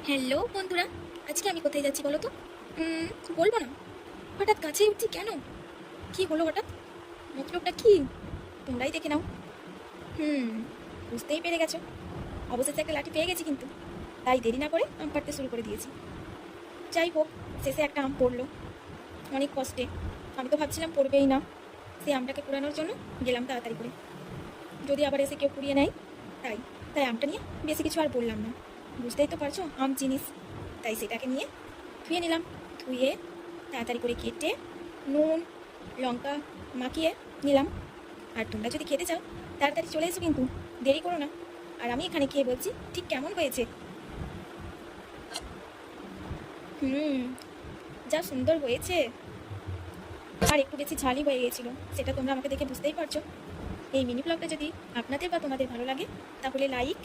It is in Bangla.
হ্যালো বন্ধুরা, আজকে আমি কোথায় যাচ্ছি বলো তো? বলবো না। হঠাৎ কাছে উঠছি কেন? কি হলো হঠাৎ? মতলবটা কি? তোমরাই দেখে নাও। হুম বুঝতেই পেরে গেছো। অবশেষে একটা লাঠি পেয়ে গেছি, কিন্তু তাই দেরি না করে আম পাড়তে শুরু করে দিয়েছি। যাই হোক, শেষে একটা আম পড়লো অনেক কষ্টে। আমি তো ভাবছিলাম পড়বেই না। সেই আমটাকে কুড়ানোর জন্য গেলাম তাড়াতাড়ি করে, যদি আবার এসে কেউ কুড়িয়ে নেয়। তাই তাই আমটা নিয়ে বেশি কিছু আর বললাম না। বুঝতেই তো পারছো আম জিনিস। তাই সেটাকে নিয়ে ধুয়ে নিলাম। ধুয়ে তাড়াতাড়ি করে কেটে নুন লঙ্কা মাখিয়ে নিলাম। আর তোমরা যদি খেতে চাও তাড়াতাড়ি চলে এসো, কিন্তু দেরি করো না। আর আমি এখানে খেয়ে বলছি ঠিক কেমন হয়েছে। হুম যা সুন্দর হয়েছে। আর একটু বেশি ঝালই হয়ে গিয়েছিল, সেটা তোমরা আমাকে দেখে বুঝতেই পারছো। এই মিনি ব্লগটা যদি আপনাদের বা তোমাদের ভালো লাগে তাহলে লাইক